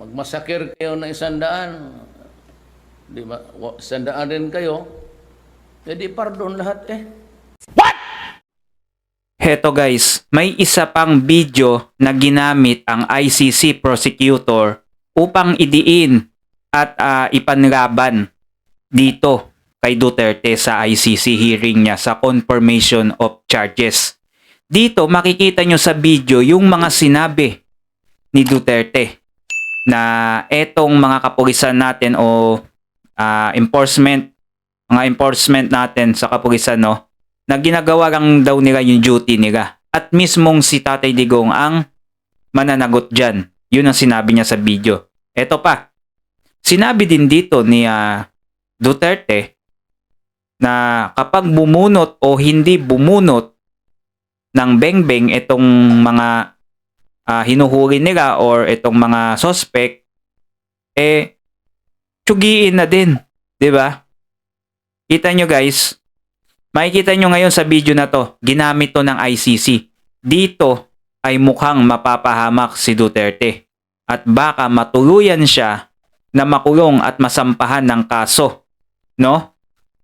magmasakir kayo ng 100, di ba? 100 din kayo, jadi pardon lahat eh. Heto guys, may isa pang video na ginamit ang ICC prosecutor upang idiin at ipanlaban dito kay Duterte sa ICC hearing niya sa confirmation of charges. Dito makikita nyo sa video yung mga sinabi ni Duterte na etong mga kapulisan natin o mga enforcement natin sa kapulisan, no, na ginagawa lang daw nila yung duty nila. At mismong si Tatay Digong ang mananagot dyan. Yun ang sinabi niya sa video. Eto pa, sinabi din dito ni Duterte na kapag bumunot o hindi bumunot ng bengbeng itong mga hinuhuli nila or itong mga suspect, tsugiin na din. 'Di ba? Kita nyo guys, makikita nyo ngayon sa video na to, ginamit to ng ICC. Dito ay mukhang mapapahamak si Duterte at baka matuluyan siya na makulong at masampahan ng kaso, no,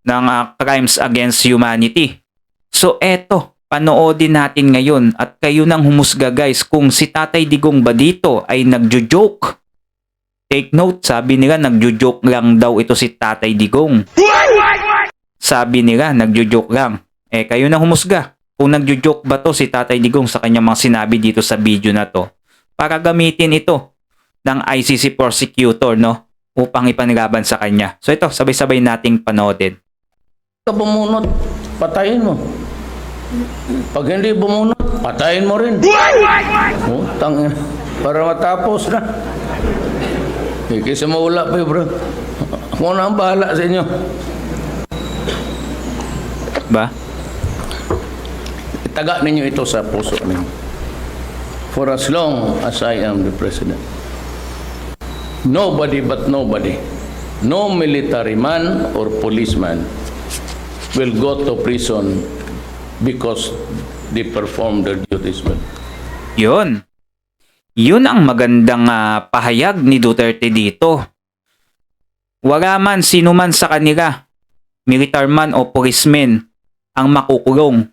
ng crimes against humanity. So eto, panoodin natin ngayon at kayo nang humusga guys kung si Tatay Digong ba dito ay nagjo-joke. Take note, sabi nila nagjo-joke lang daw ito si Tatay Digong. Sabi nila nagjo-joke lang. Kayo nang humusga kung nagjo-joke ba to si Tatay Digong sa kanyang mga sinabi dito sa video na to para gamitin ito ng ICC prosecutor, no, upang ipanlaban sa kanya. So ito, sabay-sabay nating panoodin. Pag bumunot, patayin mo. Pag hindi bumunot, patayin mo rin. Tangin, para matapos na. Kaysa mawala pa bro. Ako na ang bahala sa inyo. Ba? Itaga ninyo ito sa puso ninyo. For as long as I am the president, nobody but nobody, no military man or policeman will go to prison because they perform their duties well. Yun. Yun ang magandang pahayag ni Duterte dito. Wala man sino man sa kanila, militar man o policeman, ang makukulong.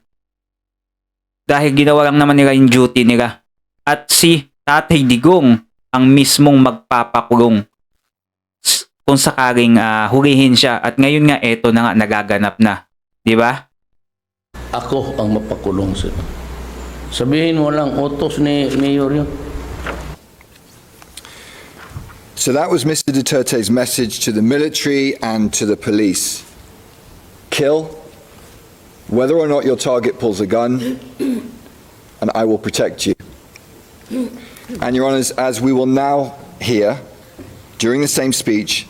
Dahil ginawa lang naman nila yung duty nila. At si Tatay Digong ang mismong magpapakulong kung sakaling hulihin siya. At ngayon nga, eto na nga, nagaganap na. Di ba? Ako ang mapakulong sila. Sabihin mo lang, utos ni Mayor yun. So that was Mr. Duterte's message to the military and to the police. Kill, whether or not your target pulls a gun, and I will protect you. And Your Honours, as we will now hear, during the same speech,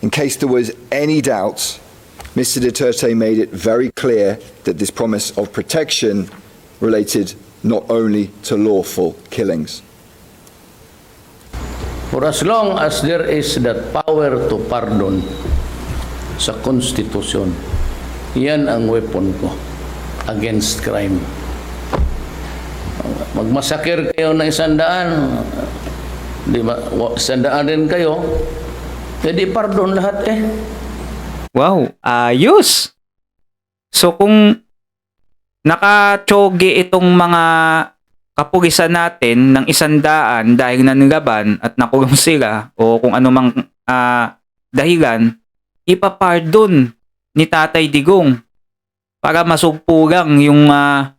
in case there was any doubt, Mr. Duterte made it very clear that this promise of protection related not only to lawful killings. For as long as there is that power to pardon sa Konstitusyon, yan ang weapon ko against crime. Magmasakir kayo ng 100, di ba? 100 din kayo, jadi pardon lahat eh. Wow, ayos! So kung nakatsoge itong mga kapulisan natin ng 100 dahil nanlaban at nakulong sila o kung anumang dahilan, ipapardon ni Tatay Digong para masugpulang yung mga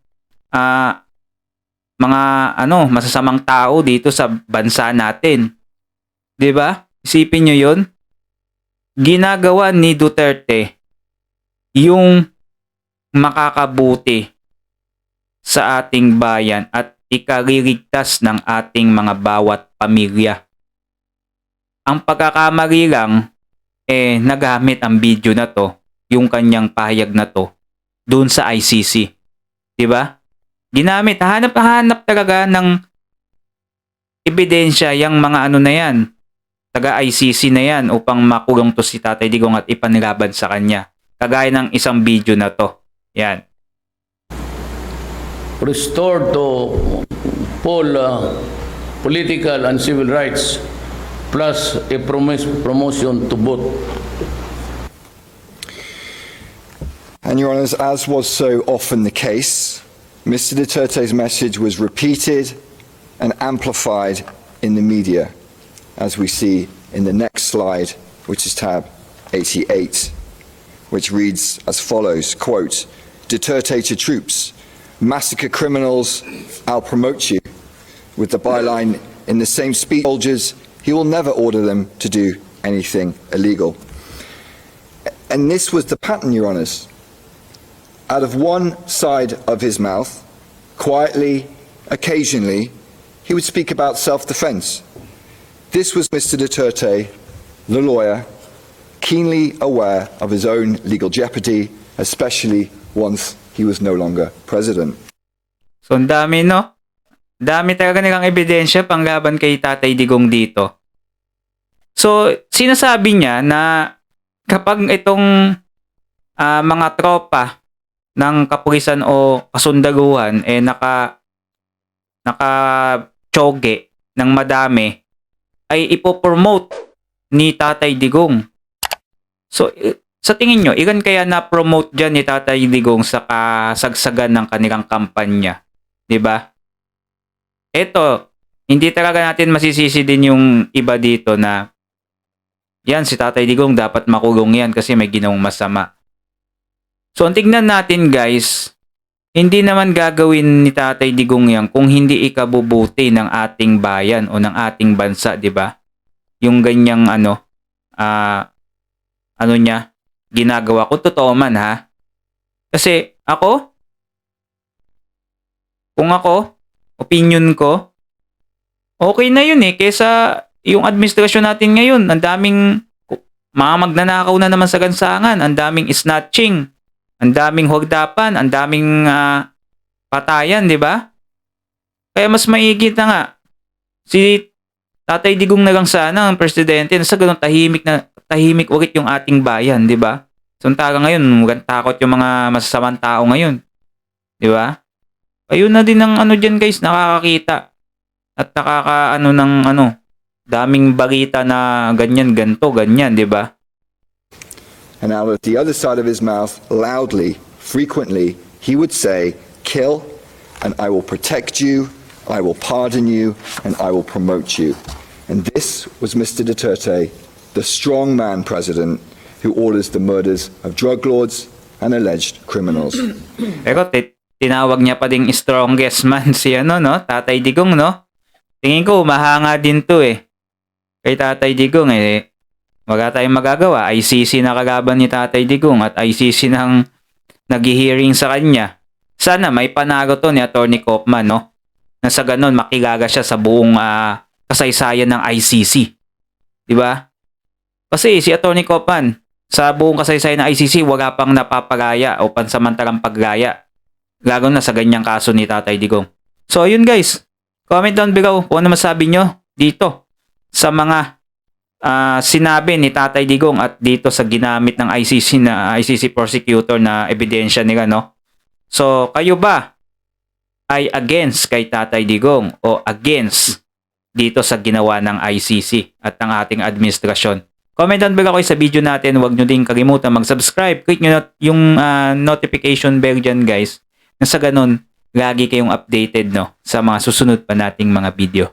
masasamang tao dito sa bansa natin. 'Di ba? Isipin nyo 'yon. Ginagawa ni Duterte yung makakabuti sa ating bayan at ikaliligtas ng ating mga bawat pamilya. Ang pagkakamali lang, nagamit ang video na to, yung kanyang pahayag na to, doon sa ICC. Diba? Ginamit, hanap talaga ng ebidensya yung mga na yan, taga-ICC na yan upang makulong to si Tatay Digong at ipanlaban sa kanya. Kagaya ng isang video na to. Yan. Restore to full political and civil rights plus a promotion to both. And Your Honours, as was so often the case, Mr. Duterte's message was repeated and amplified in the media, as we see in the next slide, which is tab 88, which reads as follows, quote, Duterte to troops, massacre criminals, I'll promote you. With the byline, in the same speech, soldiers, he will never order them to do anything illegal. And this was the pattern, Your Honours. Out of one side of his mouth, quietly, occasionally, he would speak about self-defense. This was Mr. Duterte, the lawyer, keenly aware of his own legal jeopardy, especially once he was no longer president. So, ang dami, no? Dami talaga nilang ebidensya panglaban kay Tatay Digong dito. So, sinasabi niya na kapag itong mga tropa ng kapulisan o kasundaluhan naka-tsoge ng madami ay ipopromote ni Tatay Digong. So, sa tingin nyo, ilan kaya na-promote dyan ni Tatay Digong sa kasagsagan ng kanilang kampanya? Diba? Eto, hindi talaga natin masisisi din yung iba dito na yan, si Tatay Digong dapat makulong yan kasi may ginawang masama. So, ang tignan natin guys, hindi naman gagawin ni Tatay Digong yan kung hindi ikabubuti ng ating bayan o ng ating bansa, di ba? Yung ganyang niya, ginagawa ko. Totoo man ha. Kasi kung ako, opinion ko, okay na yun eh. Kesa yung administrasyon natin ngayon, ang daming mga magnanakaw na naman sa gansangan, ang daming snatching, ang daming hagdapan, ang daming patayan, di ba? Kaya mas maigit na nga. Si Tatay Digong na lang sana ang presidente, nasa ganun tahimik ulit yung ating bayan, di ba? So, ngayon, mukhang takot yung mga masasamang tao ngayon. Di ba? Ayun na din ang dyan guys, nakakakita. At daming balita na ganyan, ganto, ganyan, di ba? And out of the other side of his mouth, loudly, frequently, he would say, kill, and I will protect you, I will pardon you, and I will promote you. And this was Mr. Duterte, the strong man president who orders the murders of drug lords and alleged criminals. Pero tinawag niya pa ding strongest man si Tatay Digong, no? Tingin ko, mahanga din to eh. Kay Tatay Digong wala tayong magagawa. ICC na kalaban ni Tatay Digong at ICC nang nag-hearing sa kanya. Sana may panalo to ni Atty. Copman, no? Na sa ganun, makilala siya sa buong kasaysayan ng ICC. Diba? Kasi si Atty. Copman, sa buong kasaysayan ng ICC, wala pang napapagaya o pansamantalang paggaya. Lalo na sa ganyang kaso ni Tatay Digong. So, yun guys. Comment down below kung ano masabi nyo dito sa mga sinabi ni Tatay Digong at dito sa ginamit ng ICC prosecutor na ebidensya nila, no? So, kayo ba ay against kay Tatay Digong o against dito sa ginawa ng ICC at ng ating administrasyon? Comment down below kayo sa video natin. Huwag nyo din kalimutan mag-subscribe. Click nyo yung notification bell dyan guys. Na sa ganun, lagi kayong updated, no, sa mga susunod pa nating mga video.